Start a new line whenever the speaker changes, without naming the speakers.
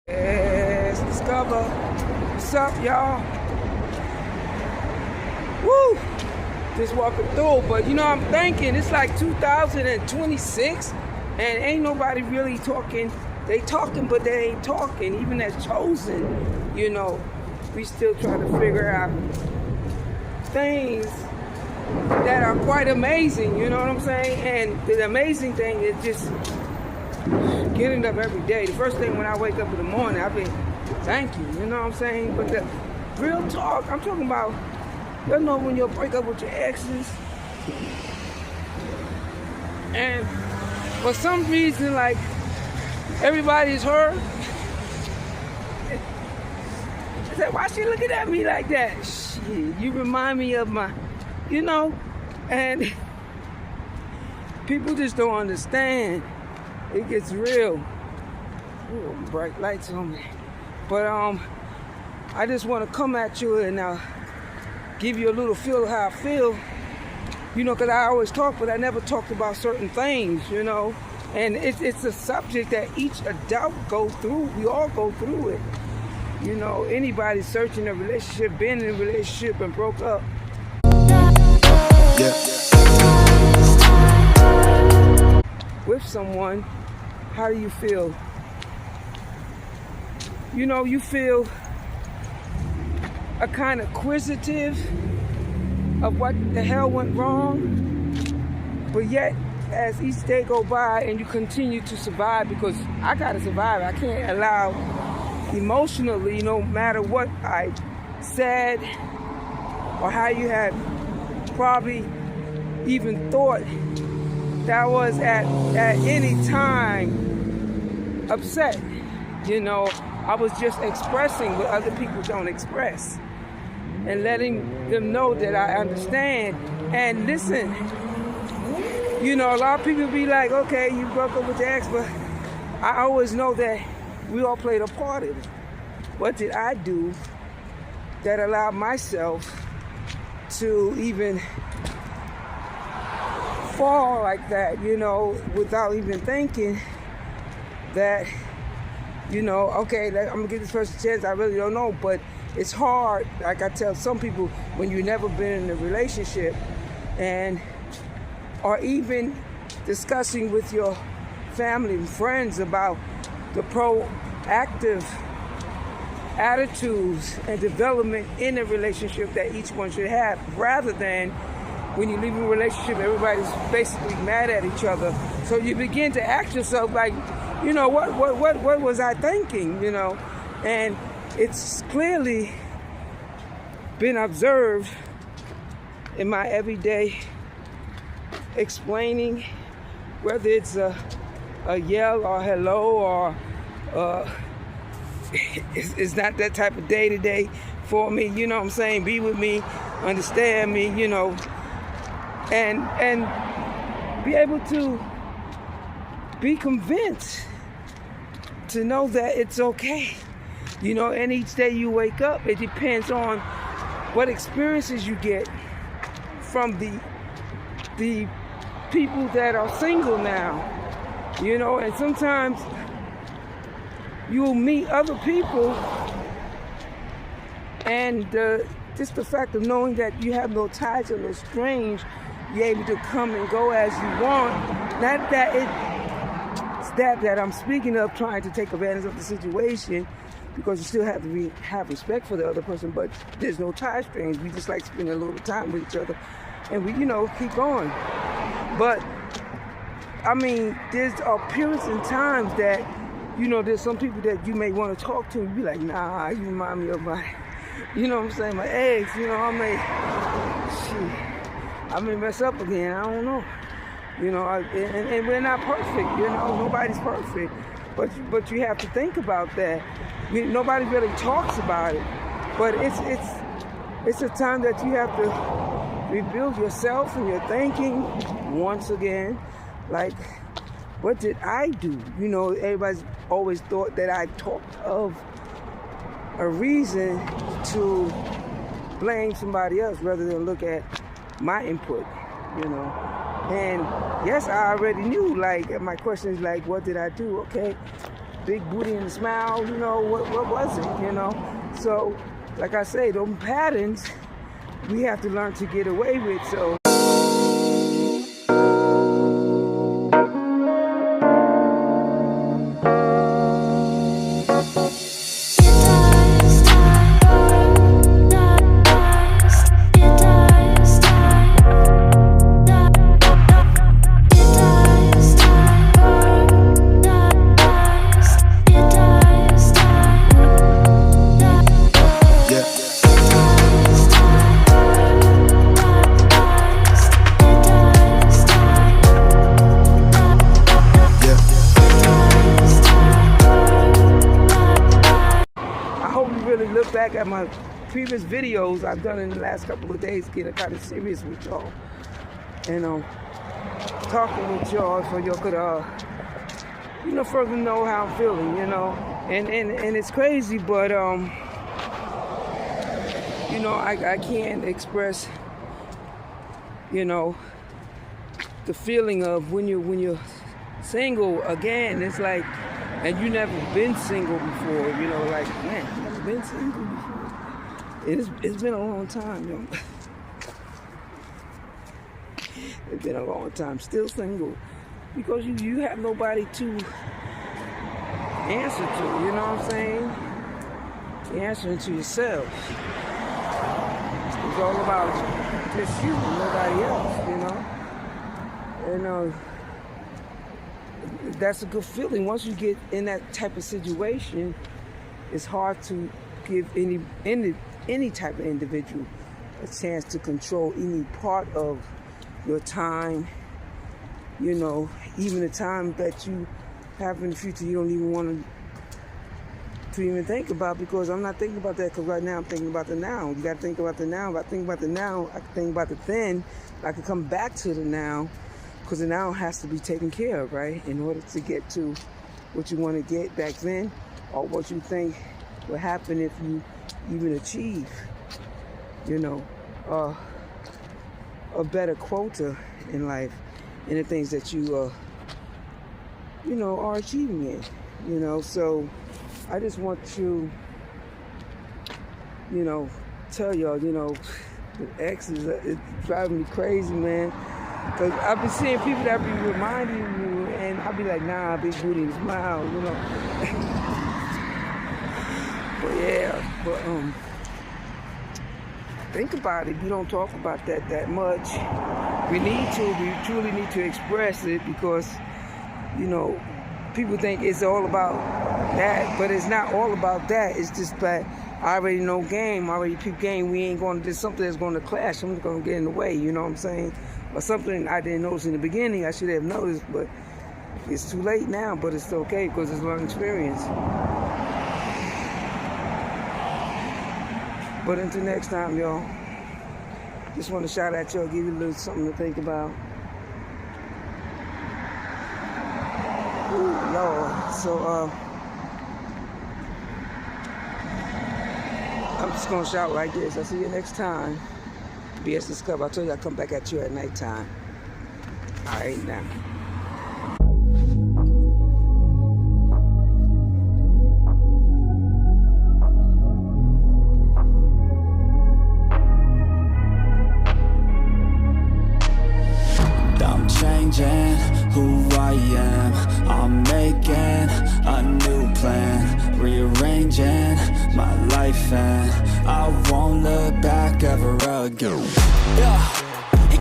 Let's discover. What's up, y'all? Woo! Just walking through, but I'm thinking it's like 2026 and ain't nobody really talking. They talking, but they ain't talking. Even as chosen, we still try to figure out things that are quite amazing, you know what I'm saying? And the amazing thing is just getting up every day. The first thing when I wake up in the morning, I be, thank you, you know what I'm saying? But the real talk, I'm talking about, when you'll break up with your exes, and for some reason, like, everybody's hurt. I said, why she looking at me like that? Shit, you remind me of my, and people just don't understand. It gets real. Ooh, bright lights on me. But I just want to come at you and give you a little feel of how I feel. Because I always talk, but I never talked about certain things, And it's a subject that each adult go through. We all go through it. Anybody searching a relationship, been in a relationship and broke up. Yeah. With someone, how do you feel? You feel a kind of inquisitive of what the hell went wrong, but yet as each day go by and you continue to survive, because I gotta survive. I can't allow emotionally, no matter what I said or how you had probably even thought that I was at any time upset. I was just expressing what other people don't express and letting them know that I understand. And listen, a lot of people be like, okay, you broke up with your ex, but I always know that we all played a part in it. What did I do that allowed myself to even fall like that, without even thinking that, okay, I'm gonna give this person a chance. I really don't know, but it's hard. Like I tell some people, when you've never been in a relationship or even discussing with your family and friends about the proactive attitudes and development in a relationship that each one should have, rather than when you leave a relationship, everybody's basically mad at each other. So you begin to ask yourself, like, what was I thinking, And it's clearly been observed in my everyday explaining, whether it's a yell or hello or it's not that type of day-to-day for me, you know what I'm saying? Be with me, understand me, and be able to be convinced to know that it's okay. And each day you wake up, it depends on what experiences you get from the people that are single now, and sometimes you'll meet other people, and just the fact of knowing that you have no ties or no strings, you're able to come and go as you want. Not that it's that I'm speaking of trying to take advantage of the situation, because you still have to have respect for the other person, but there's no tie strings. We just like spending a little time with each other, and we, keep going. But, there's periods and times that, there's some people that you may want to talk to and be like, nah, you remind me of my, my ex, I may mess up again, I don't know. And we're not perfect, nobody's perfect. But you have to think about that. Nobody really talks about it. But it's a time that you have to rebuild yourself and your thinking once again. Like, what did I do? Everybody's always thought that I talked of a reason to blame somebody else rather than look at my input, And yes, I already knew, like, my question is like, what did I do? Okay, big booty and a smile, you know, what was it, you know? So, like I say, those patterns, we have to learn to get away with, so. Look back at my previous videos I've done in the last couple of days, getting kind of serious with y'all, and talking with y'all so y'all could you know, further know how I'm feeling, you know, and it's crazy, but you know, I can't express, you know, the feeling of when you're single again. It's like, and you never been single before, you know, like, man, I've never been single before. It's been a long time, yo. It's been a long time, still single, because you have nobody to answer to, you know what I'm saying? You're answering to yourself. It's all about just you and nobody else, you know? And that's a good feeling. Once you get in that type of situation, it's hard to give any type of individual a chance to control any part of your time, you know, even the time that you have in the future you don't even want to even think about, because I'm not thinking about that, because right now I'm thinking about the now. You got to think about the now. If I think about the now, I can think about the then. I can come back to the now, because the now has to be taken care of, right? In order to get to what you want to get back then, or what you think will happen if you even achieve, you know, a better quota in life, in the things that you, you know, are achieving it, you know. So I just want to, you know, tell y'all, you know, the exes, it's driving me crazy, man. Because I've been seeing people that be reminding you, and I'll be like, nah, big booty and smile, you know. But yeah, think about it. We don't talk about that much. We truly need to express it, because, you know, people think it's all about that, but it's not all about that. It's just that I already know game, I already peep game. We ain't going to do something that's going to clash. Something's going to get in the way, you know what I'm saying? Or something I didn't notice in the beginning, I should have noticed, but it's too late now, but it's okay, because it's learning experience. But until next time, y'all, just want to shout at y'all, give you a little something to think about. Ooh, Lord. So, I'm just going to shout like this. I'll see you next time. BS Discover. I told you I'll come back at you at nighttime. All right, now.
I'm changing who I am. I'm making a new plan, rearranging my life, and I won't look back ever again. Yeah.